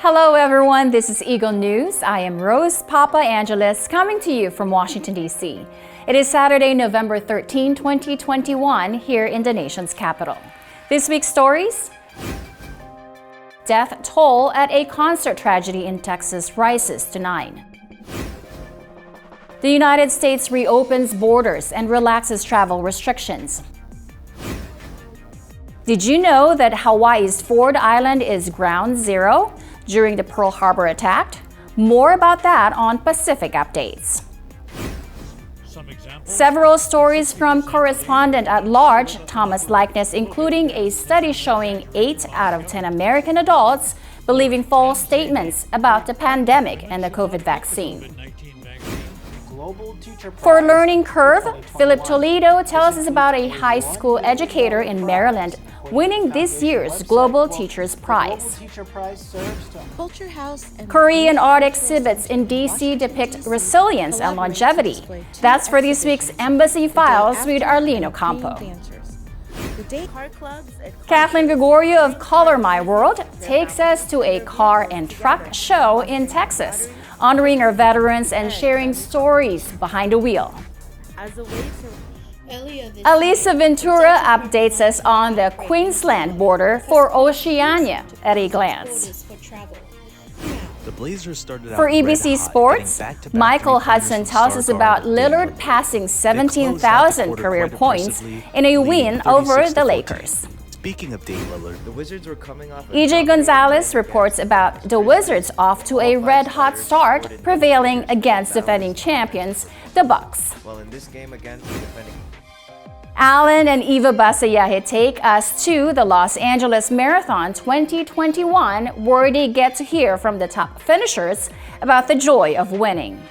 Hello everyone, this is Eagle News. I am Rose Papa Angeles coming to you from Washington, D.C. It is Saturday, November 13, 2021, here in the nation's capital. This week's stories: death toll at a concert tragedy in Texas rises to 9. The United States reopens borders and relaxes travel restrictions. Did you know that Hawaii's Ford Island is ground zero during the Pearl Harbor attack? More about that on Pacific Updates. Several stories from Correspondent-At-Large, Thomas Likness, including a study showing 8 out of 10 American adults believing false statements about the pandemic and the COVID vaccine. For Learning Curve, Phillip Toledo tells us about a high school educator in Maryland winning this year's Global Teachers Prize. Korean art exhibits in DC depict resilience and longevity. That's for this week's Embassy Files with Arlene Ocampo. Kathleen Gregorio of Color My World takes us to a car and truck show in Texas, honoring our veterans and sharing stories behind the wheel. Alyssa Ventura updates us on the Queensland border for Oceania at a glance. The Blazers started out for EBC Sports, Michael Hudson tells us about Lillard passing 17,000 career points in a win over the Lakers. Speaking of Dame Lillard, the Wizards were coming off. EJ Gonzalez reports about the Wizards off to a red-hot start, prevailing against defending champions, the Bucks. Well, in this game against the defending. Alan and Eva Basayahe take us to the Los Angeles Marathon 2021, where they get to hear from the top finishers about the joy of winning.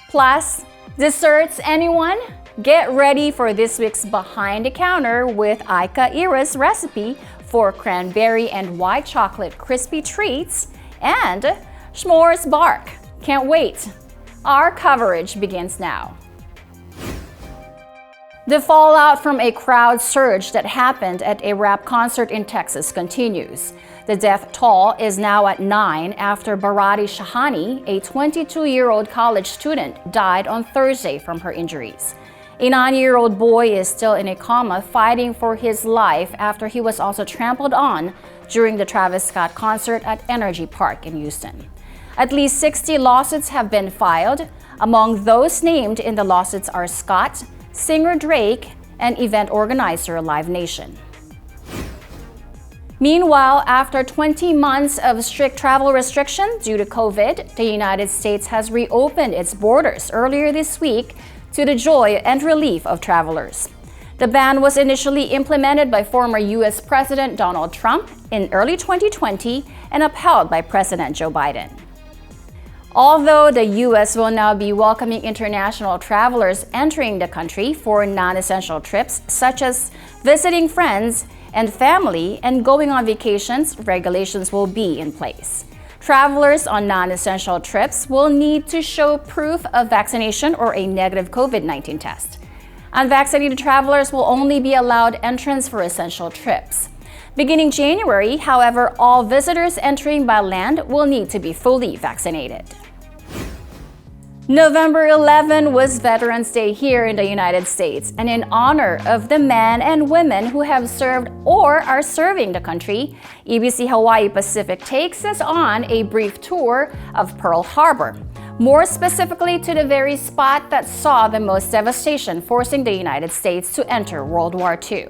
Plus, desserts, anyone? Get ready for this week's Behind the Counter with Aika Ira's recipe for cranberry and white chocolate crispy treats and s'mores bark. Can't wait. Our coverage begins now. The fallout from a crowd surge that happened at a rap concert in Texas continues. The death toll is now at 9 after Barati Shahani, a 22-year-old college student, died on Thursday from her injuries. A 9-year-old boy is still in a coma fighting for his life after he was also trampled on during the Travis Scott concert at Energy Park in Houston. At least 60 lawsuits have been filed. Among those named in the lawsuits are Scott, singer Drake, and event organizer Live Nation. Meanwhile, after 20 months of strict travel restriction due to COVID, the United States has reopened its borders earlier this week to the joy and relief of travelers. The ban was initially implemented by former U.S. President Donald Trump in early 2020 and upheld by President Joe Biden. Although the U.S. will now be welcoming international travelers entering the country for non-essential trips, such as visiting friends and family and going on vacations, regulations will be in place. Travelers on non-essential trips will need to show proof of vaccination or a negative COVID-19 test. Unvaccinated travelers will only be allowed entrance for essential trips. Beginning January, however, all visitors entering by land will need to be fully vaccinated. November 11 was Veterans Day here in the United States, and in honor of the men and women who have served or are serving the country, EBC Hawaii Pacific takes us on a brief tour of Pearl Harbor, more specifically to the very spot that saw the most devastation, forcing the United States to enter World War II.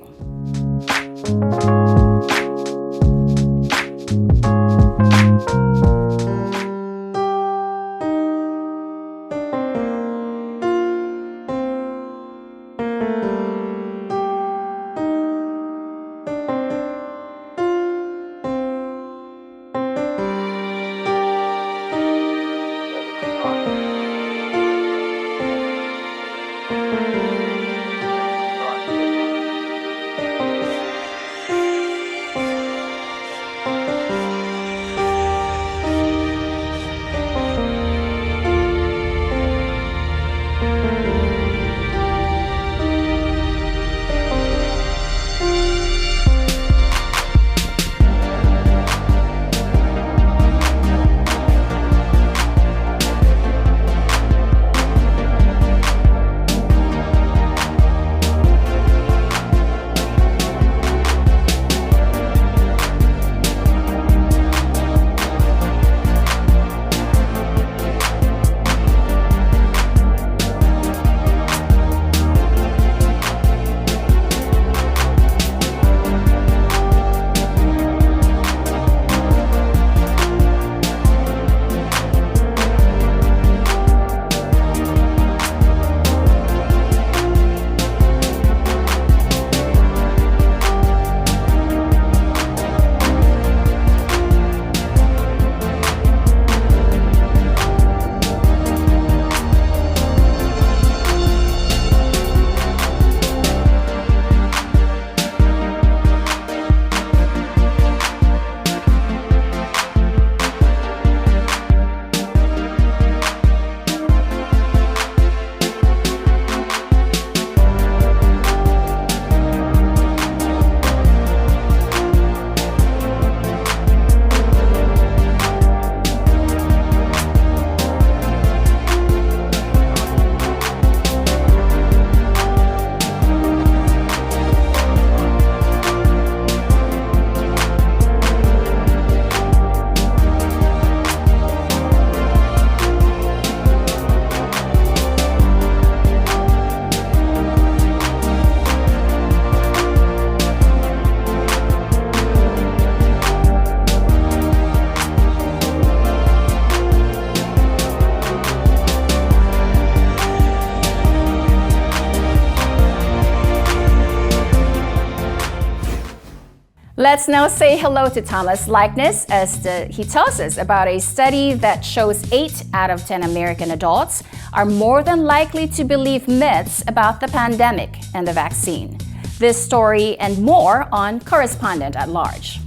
Let's now say hello to Thomas Likness as he tells us about a study that shows 8 out of 10 American adults are more than likely to believe myths about the pandemic and the vaccine. This story and more on Correspondent-At-Large.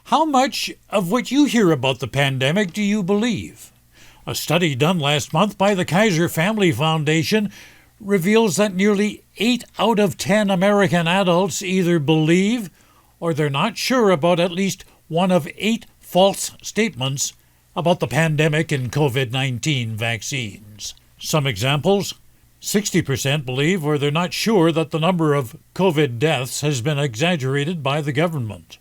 How much of what you hear about the pandemic do you believe? A study done last month by the Kaiser Family Foundation reveals that nearly 8 out of 10 American adults either believe or they're not sure about at least one of 8 false statements about the pandemic and COVID-19 vaccines. Some examples: 60% believe or they're not sure that the number of COVID deaths has been exaggerated by the government.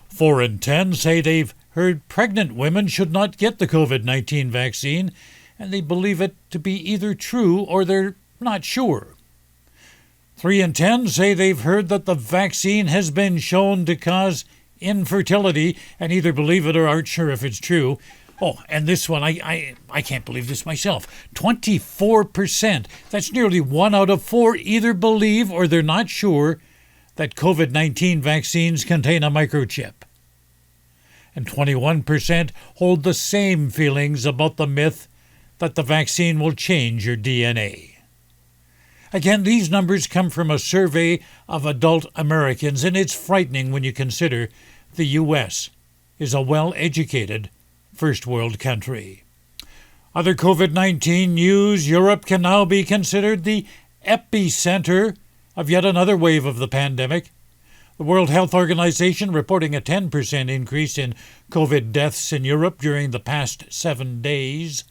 4 in 10 say they've heard pregnant women should not get the COVID-19 vaccine, and they believe it to be either true or they're not sure. 3 in 10 say they've heard that the vaccine has been shown to cause infertility and either believe it or aren't sure if it's true. Oh, and this one, I can't believe this myself. 24%, that's nearly 1 out of 4, either believe or they're not sure that COVID-19 vaccines contain a microchip. And 21% hold the same feelings about the myth that the vaccine will change your DNA. Again, these numbers come from a survey of adult Americans, and it's frightening when you consider the U.S. is a well-educated first world country. Other COVID-19 news: Europe can now be considered the epicenter of yet another wave of the pandemic. The World Health Organization reporting a 10% increase in COVID deaths in Europe during the past 7 days.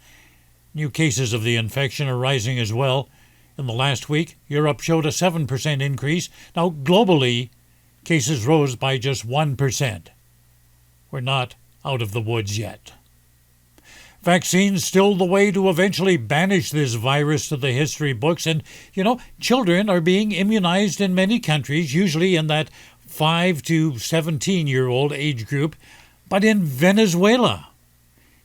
New cases of the infection are rising as well. In the last week, Europe showed a 7% increase. Now, globally, cases rose by just 1%. We're not out of the woods yet. Vaccines still the way to eventually banish this virus to the history books. And, children are being immunized in many countries, usually in that 5 to 17-year-old age group. But in Venezuela,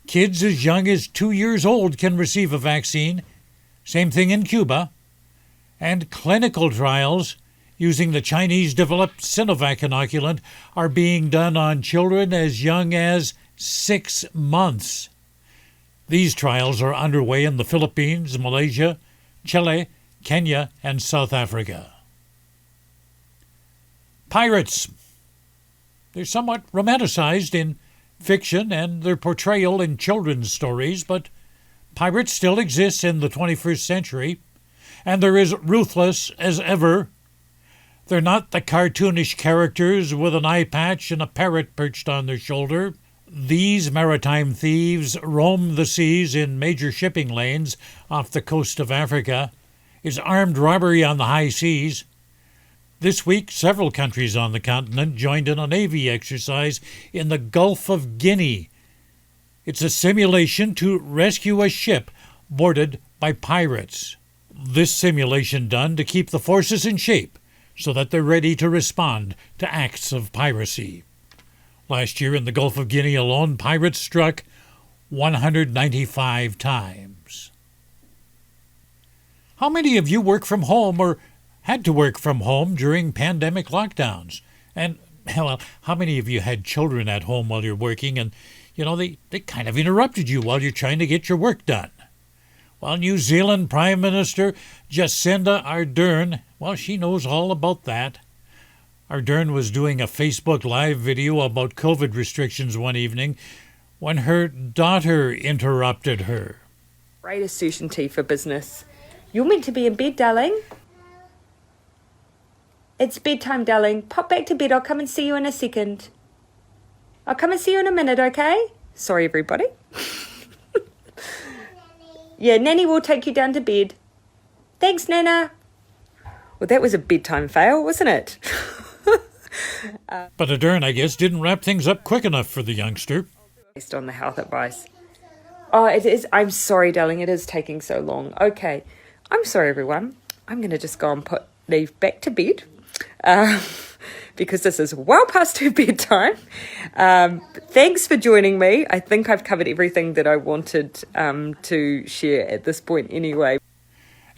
kids as young as 2 years old can receive a vaccine. Same thing in Cuba. And clinical trials using the Chinese-developed Sinovac inoculant are being done on children as young as 6 months. These trials are underway in the Philippines, Malaysia, Chile, Kenya, and South Africa. Pirates. They're somewhat romanticized in fiction and their portrayal in children's stories, but pirates still exist in the 21st century, and they're as ruthless as ever. They're not the cartoonish characters with an eye patch and a parrot perched on their shoulder. These maritime thieves roam the seas in major shipping lanes off the coast of Africa. It's armed robbery on the high seas. This week, several countries on the continent joined in a Navy exercise in the Gulf of Guinea. It's a simulation to rescue a ship boarded by pirates. This simulation done to keep the forces in shape so that they're ready to respond to acts of piracy. Last year in the Gulf of Guinea alone, pirates struck 195 times. How many of you work from home or had to work from home during pandemic lockdowns? And, how many of you had children at home while you're working and, they kind of interrupted you while you're trying to get your work done? Well, New Zealand Prime Minister Jacinda Ardern, she knows all about that. Ardern was doing a Facebook Live video about COVID restrictions one evening when her daughter interrupted her. Greater certainty for business. You're meant to be in bed, darling. It's bedtime, darling. Pop back to bed. I'll come and see you in a second. I'll come and see you in a minute, okay? Sorry, everybody. Yeah, Nanny will take you down to bed. Thanks, Nana. Well, that was a bedtime fail, wasn't it? But Ardern, I guess, didn't wrap things up quick enough for the youngster. Based on the health advice. Oh, it is. I'm sorry, darling. It is taking so long. Okay. I'm sorry, everyone. I'm going to just go and put Neve back to bed. because this is well past her bedtime. Thanks for joining me. I think I've covered everything that I wanted to share at this point anyway.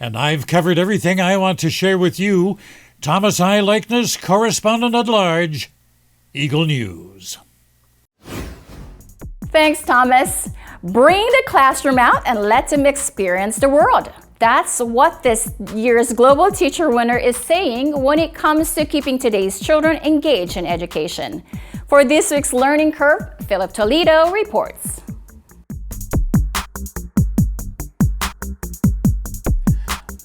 And I've covered everything I want to share with you. Thomas Likness, Correspondent-At-Large, Eagle News. Thanks, Thomas. Bring the classroom out and let them experience the world. That's what this year's Global Teacher winner is saying when it comes to keeping today's children engaged in education. For this week's Learning Curve, Phillip Toledo reports.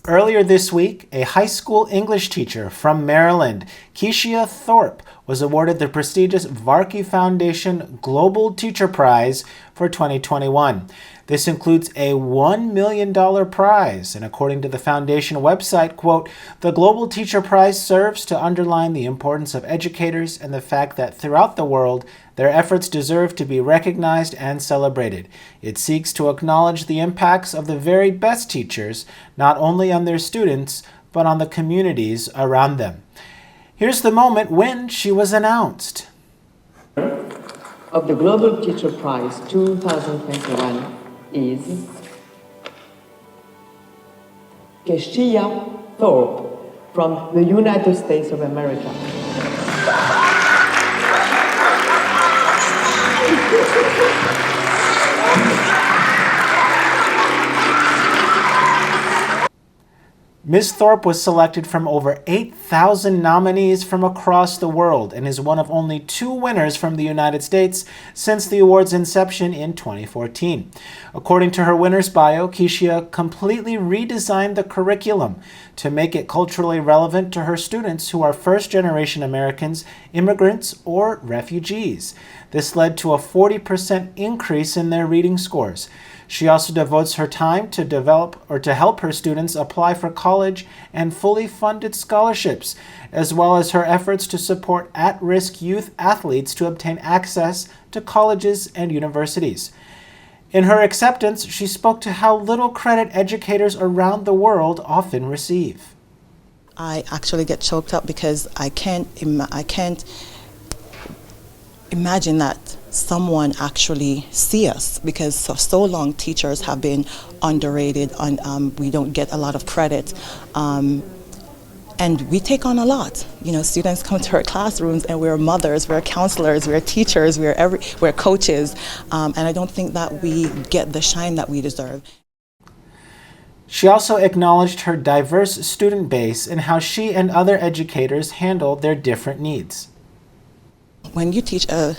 Earlier this week, a high school English teacher from Maryland, Keisha Thorpe, was awarded the prestigious Varkey Foundation Global Teacher Prize for 2021. This includes a $1 million prize, and according to the foundation website, quote, "The Global Teacher Prize serves to underline the importance of educators and the fact that throughout the world, their efforts deserve to be recognized and celebrated. It seeks to acknowledge the impacts of the very best teachers, not only on their students, but on the communities around them." Here's the moment when she was announced. Of the Global Teacher Prize 2021 is Keisha Thorpe from the United States of America. Ms. Thorpe was selected from over 8,000 nominees from across the world and is one of only 2 winners from the United States since the award's inception in 2014. According to her winner's bio, Keisha completely redesigned the curriculum to make it culturally relevant to her students who are first-generation Americans, immigrants, or refugees. This led to a 40% increase in their reading scores. She also devotes her time to develop or to help her students apply for college and fully funded scholarships, as well as her efforts to support at-risk youth athletes to obtain access to colleges and universities. In her acceptance, she spoke to how little credit educators around the world often receive. I actually get choked up because I can't imagine that someone actually see us, because for so long teachers have been underrated and we don't get a lot of credit, and we take on a lot. You know, students come to our classrooms and we're mothers, we're counselors, we're teachers, we're coaches, and I don't think that we get the shine that we deserve. She also acknowledged her diverse student base and how she and other educators handle their different needs. When you teach a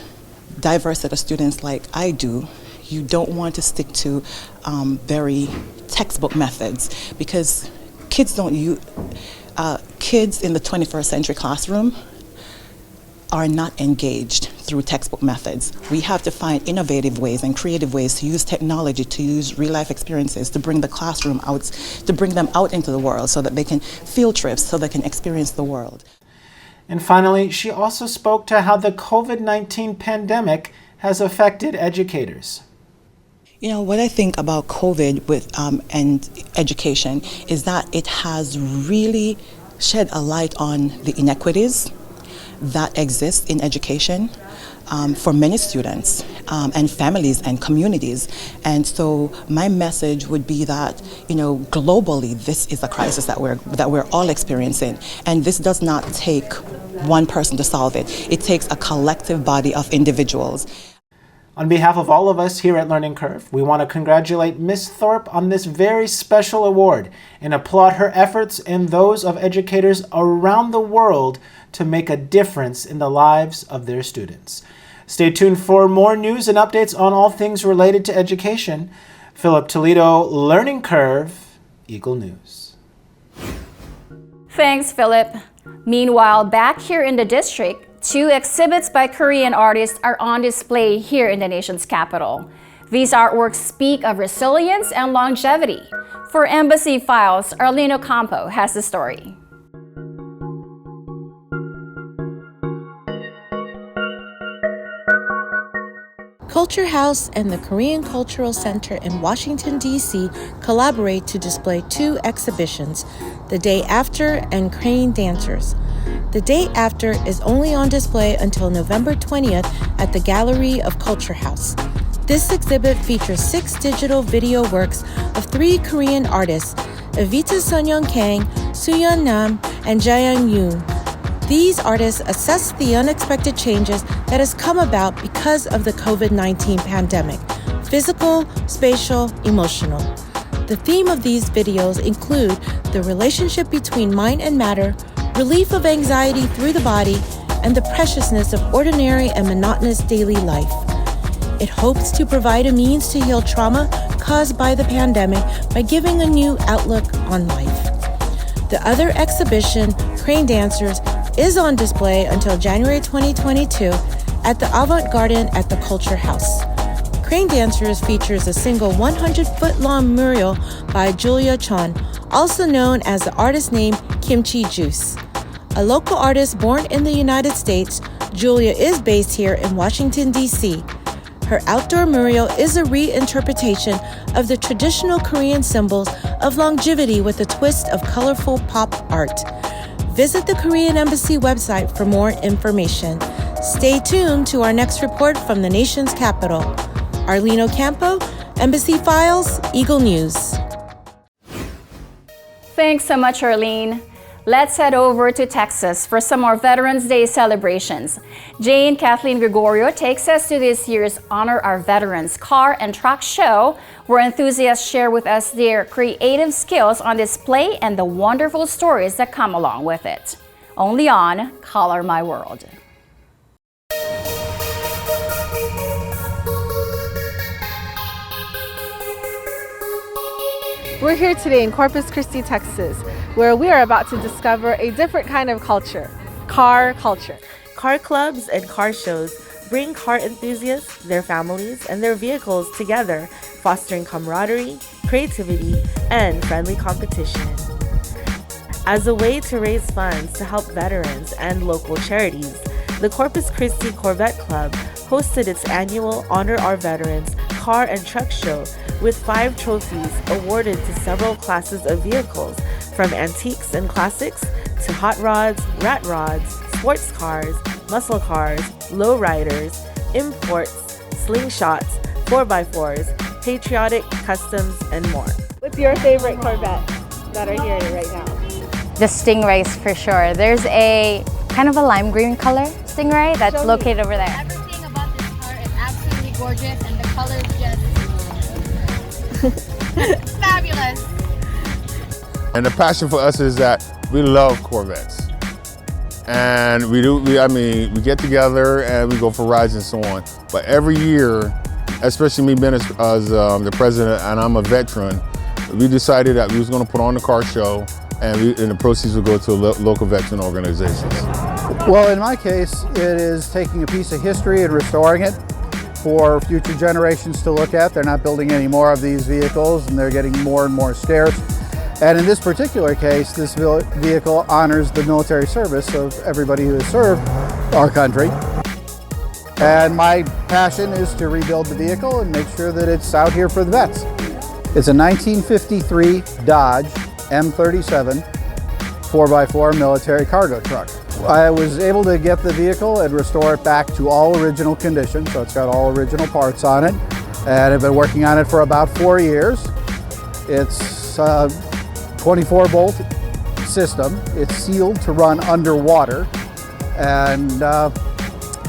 diverse set of students like I do, you don't want to stick to very textbook methods, because kids kids in the 21st century classroom are not engaged through textbook methods. We have to find innovative ways and creative ways to use technology, to use real life experiences, to bring the classroom out, to bring them out into the world so that they can field trips, so they can experience the world. And finally, she also spoke to how the COVID-19 pandemic has affected educators. You know, what I think about COVID and education is that it has really shed a light on the inequities that exist in education for many students and families and communities. And so my message would be that, you know, globally, this is a crisis that we're all experiencing, and this does not take one person to solve it. It takes a collective body of individuals. On behalf of all of us here at Learning Curve, we want to congratulate Ms. Thorpe on this very special award and applaud her efforts and those of educators around the world to make a difference in the lives of their students. Stay tuned for more news and updates on all things related to education. Phillip Toledo, Learning Curve, Eagle News. Thanks, Phillip. Meanwhile, back here in the district, 2 exhibits by Korean artists are on display here in the nation's capital. These artworks speak of resilience and longevity. For Embassy Files, Arlene Ocampo has the story. Culture House and the Korean Cultural Center in Washington, D.C. collaborate to display 2 exhibitions, The Day After and Crane Dancers. The day after is only on display until November 20th at the Gallery of Culture House. This exhibit features 6 digital video works of 3 Korean artists, Evita Sunyoung Kang, Sooyeon Nam, and Jaeyoung Yoon. These artists assess the unexpected changes that has come about because of the COVID-19 pandemic, physical, spatial, emotional. The theme of these videos include the relationship between mind and matter, relief of anxiety through the body, and the preciousness of ordinary and monotonous daily life. It hopes to provide a means to heal trauma caused by the pandemic by giving a new outlook on life. The other exhibition, Crane Dancers, is on display until January 2022 at the Avant Garden at the Culture House. Crane Dancers features a single 100-foot-long mural by Julia Chon, also known as the artist name Kimchi Juice. A local artist born in the United States, Julia is based here in Washington, D.C. Her outdoor mural is a reinterpretation of the traditional Korean symbols of longevity with a twist of colorful pop art. Visit the Korean Embassy website for more information. Stay tuned to our next report from the nation's capital. Arlene Ocampo, Embassy Files, Eagle News. Thanks so much, Arlene. Let's head over to Texas for some more Veterans Day celebrations. Jane Kathleen Gregorio takes us to this year's Honor Our Veterans car and truck show, where enthusiasts share with us their creative skills on display and the wonderful stories that come along with it. Only on Color My World. We're here today in Corpus Christi, Texas, where we are about to discover a different kind of culture, car culture. Car clubs and car shows bring car enthusiasts, their families, and their vehicles together, fostering camaraderie, creativity, and friendly competition. As a way to raise funds to help veterans and local charities, the Corpus Christi Corvette Club hosted its annual Honor Our Veterans car and truck show with 5 trophies awarded to several classes of vehicles, from antiques and classics to hot rods, rat rods, sports cars, muscle cars, lowriders, imports, slingshots, 4x4s, patriotic, customs, and more. What's your favorite Corvette that are here right now? The Stingrays for sure. There's a kind of a lime green color Stingray that's located over there. Everything about this car is absolutely gorgeous, and the color is just fabulous. And the passion for us is that we love Corvettes. And we get together and we go for rides and so on. But every year, especially me being as the president and I'm a veteran, we decided that we was going to put on the car show, and the proceeds would go to local veteran organizations. Well, in my case, it is taking a piece of history and restoring it for future generations to look at. They're not building any more of these vehicles, and they're getting more and more scarce. And in this particular case, this vehicle honors the military service of everybody who has served our country. And my passion is to rebuild the vehicle and make sure that it's out here for the vets. It's a 1953 Dodge M37 4x4 military cargo truck. I was able to get the vehicle and restore it back to all original condition, so it's got all original parts on it. And I've been working on it for about 4 years. It's a 24-volt system. It's sealed to run underwater, and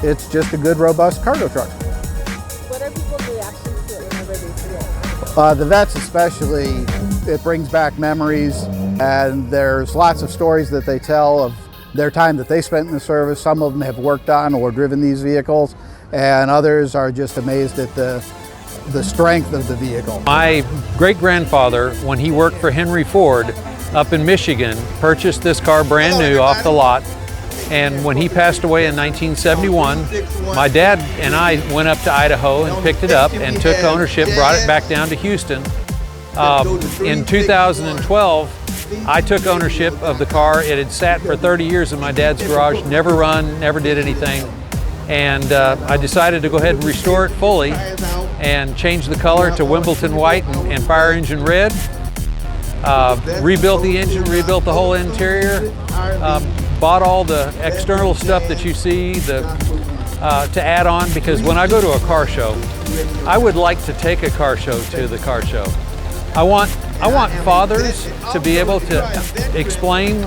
it's just a good, robust cargo truck. What are people's reactions to it whenever they see it? The vets especially, it brings back memories, and there's lots of stories that they tell of their time that they spent in the service. Some of them have worked on or driven these vehicles, and others are just amazed at the strength of the vehicle. My great-grandfather, when he worked for Henry Ford up in Michigan, purchased this car brand new off the lot. And when he passed away in 1971, my dad and I went up to Idaho and picked it up and took ownership, brought it back down to Houston. In 2012, I took ownership of the car. It had sat for 30 years in my dad's garage, never run, never did anything. And I decided to go ahead and restore it fully and change the color to Wimbledon white and fire engine red. Rebuilt the engine, rebuilt the whole interior. bought all the external stuff that you see to add on, because when I go to a car show, I would like to take a car show to the car show. I want fathers to be able to explain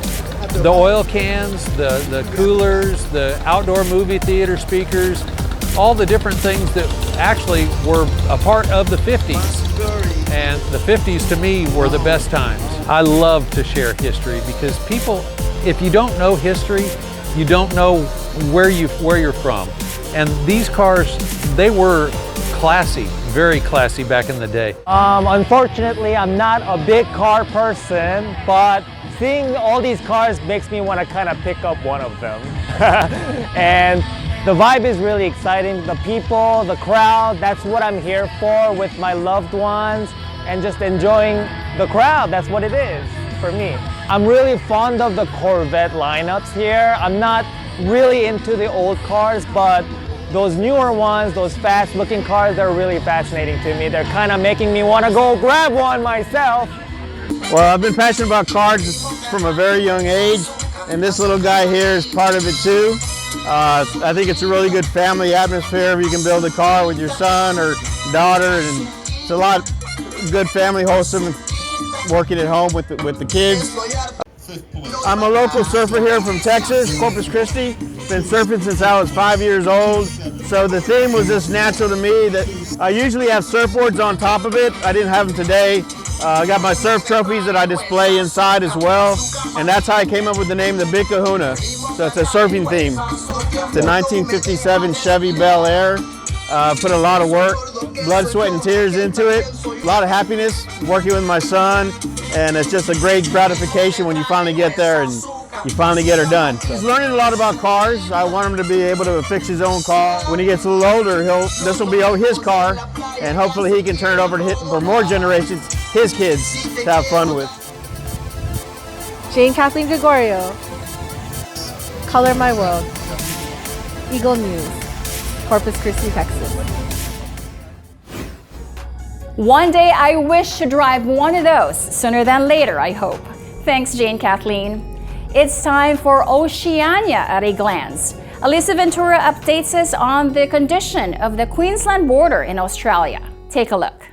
the oil cans, the coolers, the outdoor movie theater speakers, all the different things that actually were a part of the 50s. And the 50s to me were the best times. I love to share history because people, if you don't know history, you don't know where you're from. And these cars, they were classy, very classy back in the day. Unfortunately, I'm not a big car person, but seeing all these cars makes me want to kind of pick up one of them. And the vibe is really exciting. The people, the crowd, that's what I'm here for with my loved ones, and just enjoying the crowd. That's what it is for me. I'm really fond of the Corvette lineups here. I'm not really into the old cars, but those newer ones, those fast looking cars, they're really fascinating to me. They're kind of making me want to go grab one myself. Well, I've been passionate about cars from a very young age, and this little guy here is part of it too. I think it's a really good family atmosphere if you can build a car with your son or daughter, and it's a lot good family, wholesome, working at home with the kids. I'm a local surfer here from Texas, Corpus Christi. Been surfing since I was 5 years old. So the theme was just natural to me that I usually have surfboards on top of it. I didn't have them today. I got my surf trophies that I display inside as well. And that's how I came up with the name the Big Kahuna. So it's a surfing theme. It's a 1957 Chevy Bel Air. Put a lot of work, blood, sweat, and tears into it. A lot of happiness working with my son. And it's just a great gratification when you finally get there and you finally get her done. So he's learning a lot about cars. I want him to be able to fix his own car. When he gets a little older, this will be his car, and hopefully he can turn it over to for more generations, his kids, to have fun with. Kathleen Gregorio, Color My World, Eagle News, Corpus Christi, Texas. One day I wish to drive one of those, sooner than later, I hope. Thanks, Kathleen. It's time for Oceania at a glance. Alyssa Ventura updates us on the condition of the Queensland border in Australia. Take a look.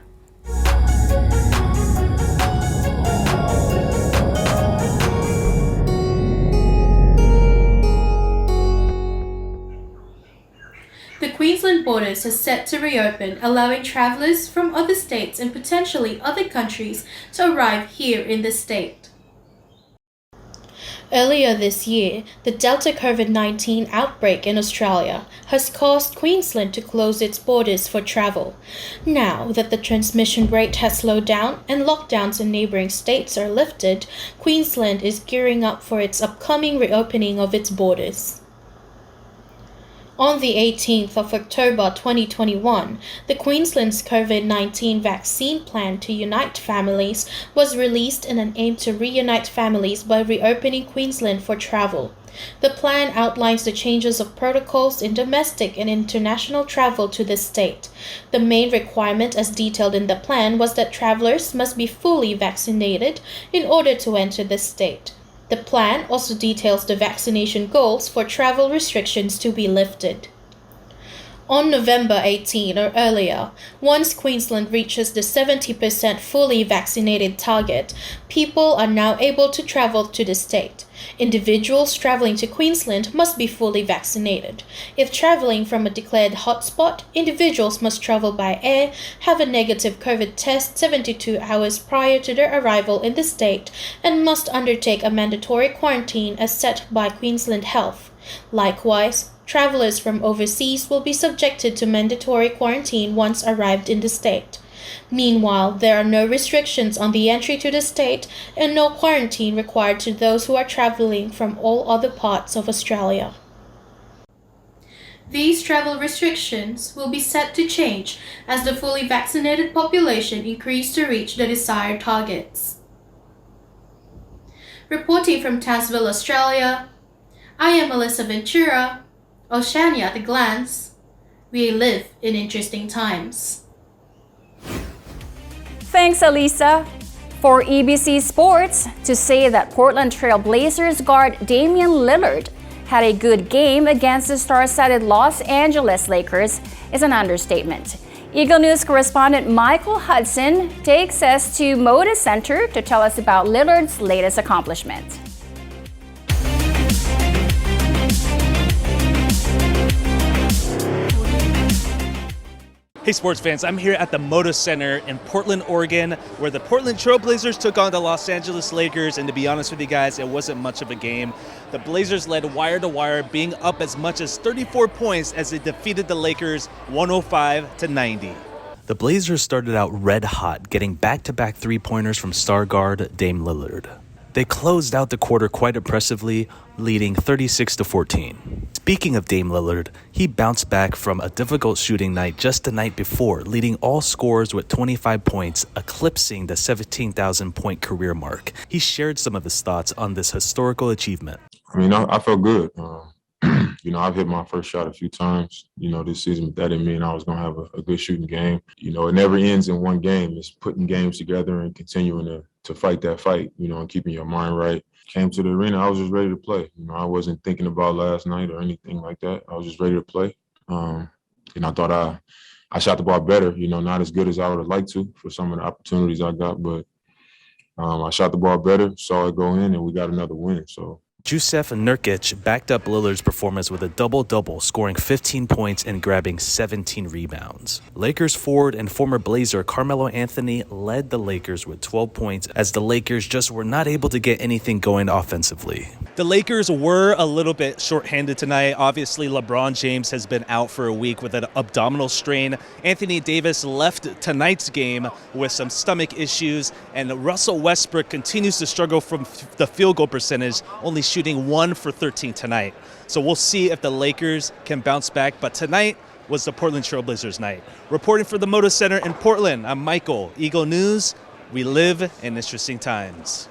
The Queensland borders are set to reopen, allowing travellers from other states and potentially other countries to arrive here in the state. Earlier this year, the Delta COVID-19 outbreak in Australia has caused Queensland to close its borders for travel. Now that the transmission rate has slowed down and lockdowns in neighbouring states are lifted, Queensland is gearing up for its upcoming reopening of its borders. On the 18th of October 2021, the Queensland's COVID-19 vaccine plan to unite families was released in an aim to reunite families by reopening Queensland for travel. The plan outlines the changes of protocols in domestic and international travel to the state. The main requirement as detailed in the plan was that travellers must be fully vaccinated in order to enter the state. The plan also details the vaccination goals for travel restrictions to be lifted. On November 18 or earlier, once Queensland reaches the 70% fully vaccinated target, people are now able to travel to the state. Individuals traveling to Queensland must be fully vaccinated. If traveling from a declared hotspot, individuals must travel by air, have a negative COVID test 72 hours prior to their arrival in the state, and must undertake a mandatory quarantine as set by Queensland Health. Likewise, travellers from overseas will be subjected to mandatory quarantine once arrived in the state. Meanwhile, there are no restrictions on the entry to the state and no quarantine required to those who are travelling from all other parts of Australia. These travel restrictions will be set to change as the fully vaccinated population increase to reach the desired targets. Reporting from Townsville, Australia, I am Alyssa Ventura, Oceania at a glance. We live in interesting times. Thanks, Alyssa. For EBC Sports, to say that Portland Trail Blazers guard Damian Lillard had a good game against the star-studded Los Angeles Lakers is an understatement. Eagle News correspondent Michael Hudson takes us to Moda Center to tell us about Lillard's latest accomplishment. Hey sports fans, I'm here at the Moda Center in Portland, Oregon, where the Portland Trail Blazers took on the Los Angeles Lakers, and to be honest with you guys, it wasn't much of a game. The Blazers led wire to wire, being up as much as 34 points as they defeated the Lakers 105-90. The Blazers started out red hot, getting back-to-back three-pointers from star guard Dame Lillard. They closed out the quarter quite impressively, leading 36-14. Speaking of Dame Lillard, he bounced back from a difficult shooting night just the night before, leading all scorers with 25 points, eclipsing the 17,000-point career mark. He shared some of his thoughts on this historical achievement. I mean, I felt good. I've hit my first shot a few times, this season, but that didn't mean I was going to have a good shooting game. It never ends in one game. It's putting games together and continuing to fight that fight, and keeping your mind right. Came to the arena, I was just ready to play. I wasn't thinking about last night or anything like that. I was just ready to play. I thought I shot the ball better, not as good as I would have liked to for some of the opportunities I got, but I shot the ball better, saw it go in, and we got another win, so. Jusuf Nurkic backed up Lillard's performance with a double-double, scoring 15 points and grabbing 17 rebounds. Lakers forward and former Blazer Carmelo Anthony led the Lakers with 12 points as the Lakers just were not able to get anything going offensively. The Lakers were a little bit shorthanded tonight. Obviously, LeBron James has been out for a week with an abdominal strain. Anthony Davis left tonight's game with some stomach issues, and Russell Westbrook continues to struggle from the field goal percentage, only shooting 1 for 13 tonight. So we'll see if the Lakers can bounce back, but tonight was the Portland Trail Blazers night. Reporting for the Moda Center in Portland, I'm Michael, Eagle News. We live in interesting times.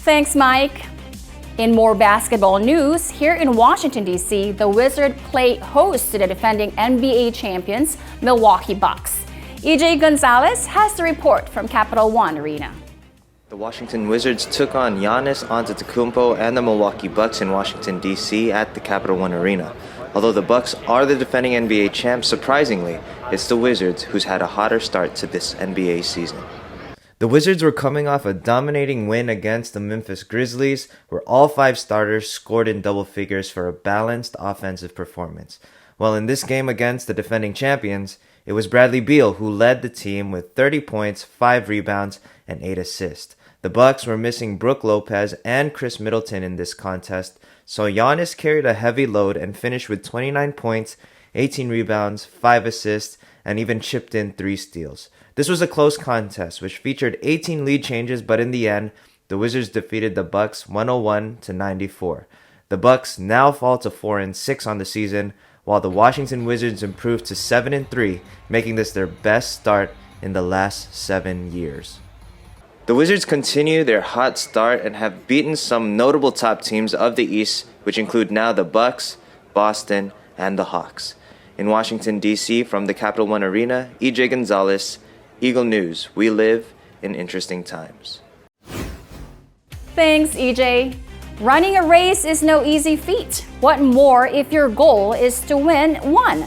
Thanks, Mike. In more basketball news, here in Washington, D.C., the Wizards play host to the defending NBA champions, Milwaukee Bucks. EJ Gonzalez has the report from Capital One Arena. The Washington Wizards took on Giannis Antetokounmpo and the Milwaukee Bucks in Washington, D.C. at the Capital One Arena. Although the Bucks are the defending NBA champs, surprisingly, it's the Wizards who's had a hotter start to this NBA season. The Wizards were coming off a dominating win against the Memphis Grizzlies, where all 5 starters scored in double figures for a balanced offensive performance. While in this game against the defending champions, it was Bradley Beal who led the team with 30 points, 5 rebounds, and 8 assists. The Bucks were missing Brook Lopez and Chris Middleton in this contest, so Giannis carried a heavy load and finished with 29 points, 18 rebounds, 5 assists, and even chipped in 3 steals. This was a close contest, which featured 18 lead changes, but in the end, the Wizards defeated the Bucks 101-94. The Bucks now fall to 4-6 on the season, while the Washington Wizards improved to 7-3, making this their best start in the last 7 years. The Wizards continue their hot start and have beaten some notable top teams of the East, which include now the Bucks, Boston, and the Hawks. In Washington, D.C., from the Capital One Arena, EJ Gonzalez, Eagle News. We live in interesting times. Thanks, EJ. Running a race is no easy feat. What more if your goal is to win one?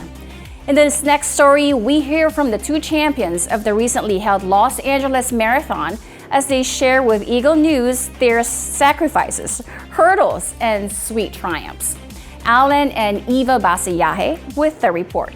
In this next story, we hear from the 2 champions of the recently held Los Angeles Marathon as they share with Eagle News their sacrifices, hurdles, and sweet triumphs. Allen and Eva Basiyahe with the report.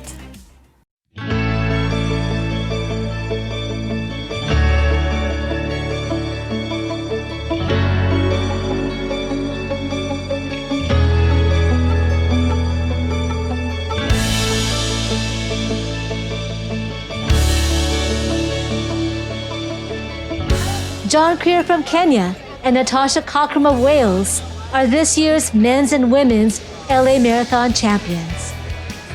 John Creer from Kenya and Natasha Cockram of Wales are this year's men's and women's LA Marathon champions.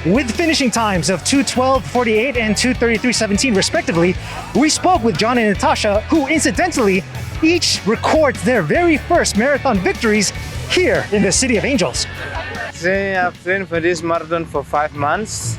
With finishing times of 2:12:48 and 2:33:17 respectively, we spoke with John and Natasha, who incidentally each records their very first marathon victories here in the City of Angels. I've trained for this marathon for 5 months.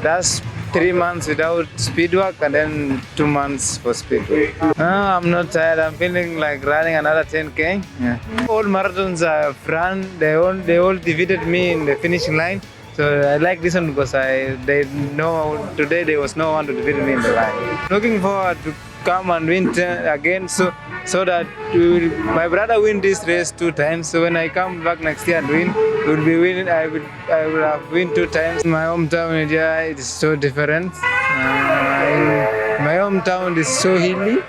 That's 3 months without speed work and then 2 months for speed work. No, I'm not tired. I'm feeling like running another 10K. Yeah. All marathons I've run, they all defeated me in the finishing line. So I like this one because they know today there was no one to defeat me in the line. Looking forward to come and win again so that my brother win this race 2 times. So when I come back next year and win, we'll be winning. I will have win 2 times. My hometown in India is so different. My hometown is so hilly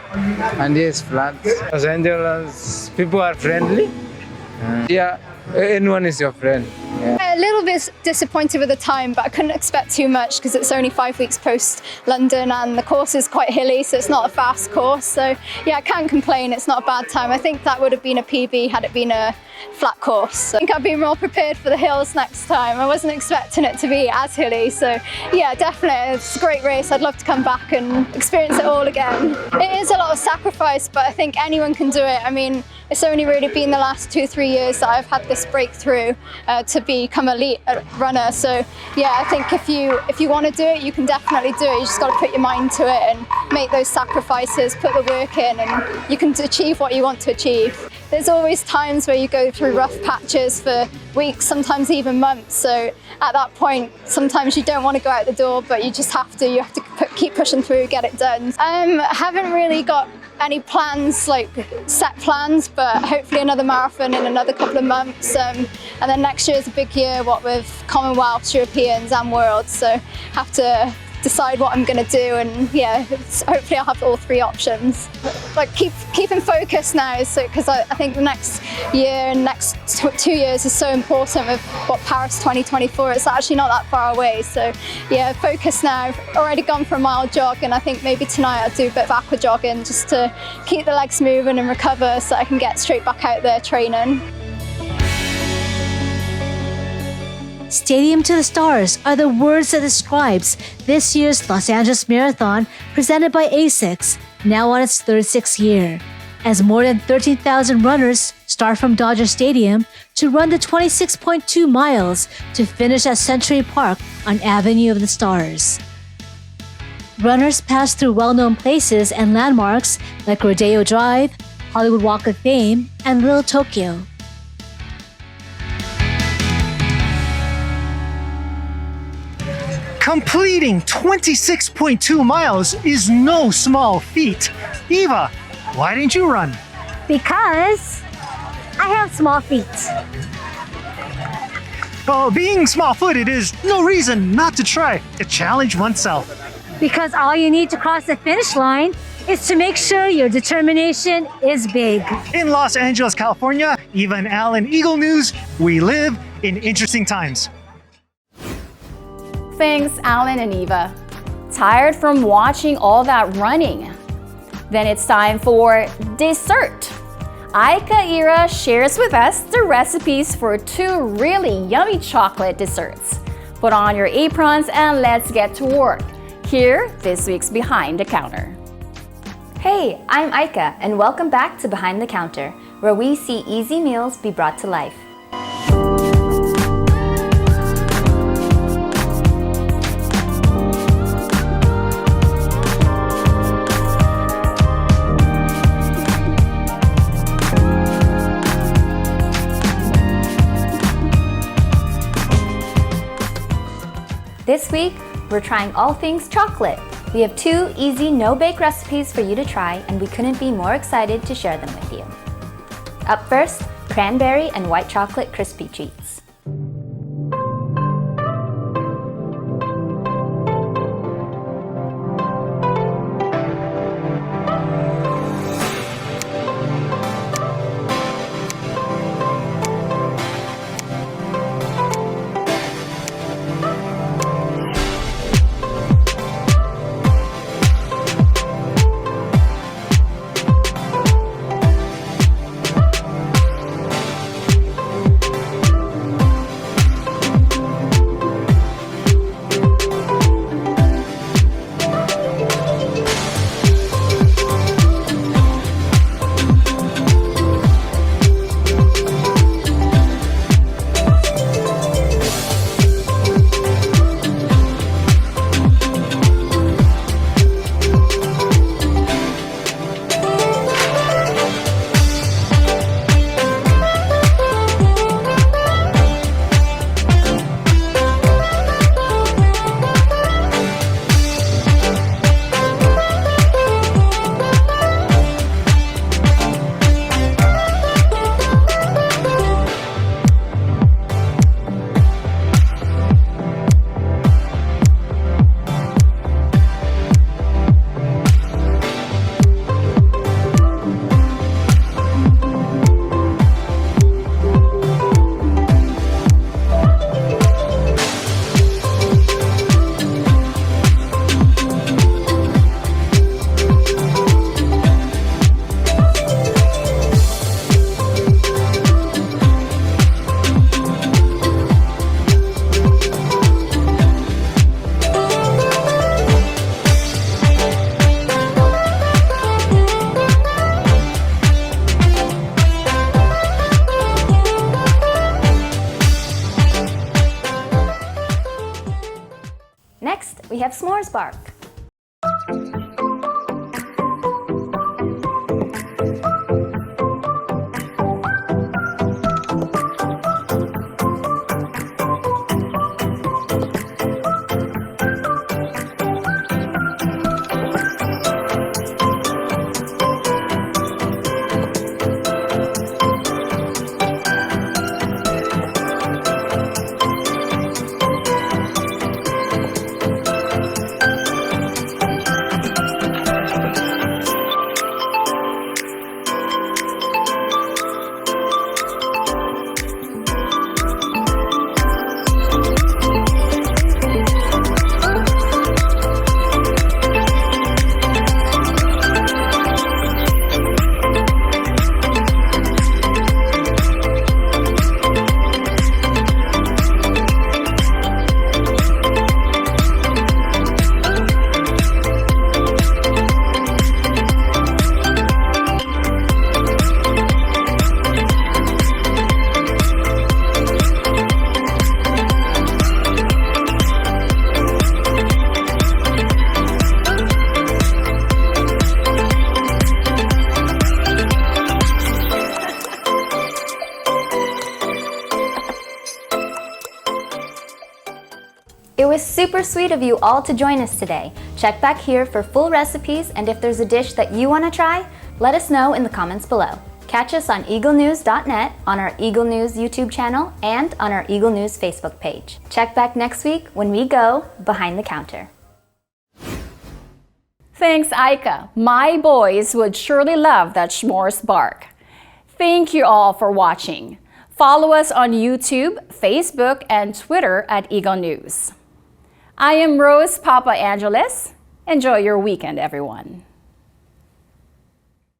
and yes, flat. Los Angeles people are friendly. Yeah, anyone is your friend. Yeah. A little bit disappointed with the time, but I couldn't expect too much because it's only 5 weeks post London and the course is quite hilly, so it's not a fast course. So yeah, I can't complain. It's not a bad time. I think that would have been a PB had it been a flat course. So I think I've been more prepared for the hills next time. I wasn't expecting it to be as hilly, so yeah, definitely it's a great race. I'd love to come back and experience it all again. It is a lot of sacrifice, but I think anyone can do it. I mean, it's only really been the last 2-3 years that I've had this breakthrough to become an elite runner. So yeah, I think if you want to do it, you can definitely do it. You just got to put your mind to it and make those sacrifices, put the work in, and you can achieve what you want to achieve. There's always times where you go through rough patches for weeks, sometimes even months. So at that point, sometimes you don't want to go out the door, but you just have to. You have to keep pushing through, get it done. I haven't really got any plans, like set plans, but hopefully another marathon in another couple of months. And then next year is a big year, what with Commonwealths, Europeans and Worlds. So have to decide what I'm going to do, and yeah, hopefully I'll have all 3 options. Like keeping focused now, so because I think the next year and next 2 years is so important with what Paris 2024. It's actually not that far away, so yeah, focus now. I've already gone for a mile jog, and I think maybe tonight I'll do a bit of aqua jogging just to keep the legs moving and recover so I can get straight back out there training. Stadium to the Stars are the words that describes this year's Los Angeles Marathon presented by ASICS, now on its 36th year, as more than 13,000 runners start from Dodger Stadium to run the 26.2 miles to finish at Century Park on Avenue of the Stars. Runners pass through well-known places and landmarks like Rodeo Drive, Hollywood Walk of Fame, and Little Tokyo. Completing 26.2 miles is no small feat. Eva, why didn't you run? Because I have small feet. Well, being small-footed is no reason not to try to challenge oneself. Because all you need to cross the finish line is to make sure your determination is big. In Los Angeles, California, Eva and Alan, Eagle News, we live in interesting times. Thanks, Alan and Eva. Tired from watching all that running? Then it's time for dessert. Aika Ira shares with us the recipes for 2 really yummy chocolate desserts. Put on your aprons and let's get to work. Here, this week's Behind the Counter. Hey, I'm Aika, and welcome back to Behind the Counter, where we see easy meals be brought to life. This week, we're trying all things chocolate. We have 2 easy no-bake recipes for you to try, and we couldn't be more excited to share them with you. Up first, cranberry and white chocolate crispy treats. s'mores bark. It was super sweet of you all to join us today. Check back here for full recipes, and if there's a dish that you want to try, let us know in the comments below. Catch us on eaglenews.net, on our Eagle News YouTube channel, and on our Eagle News Facebook page. Check back next week when we go Behind the Counter. Thanks, Aika. My boys would surely love that s'mores bark. Thank you all for watching. Follow us on YouTube, Facebook, and Twitter at Eagle News. I am Rose Papa Angeles. Enjoy your weekend, everyone.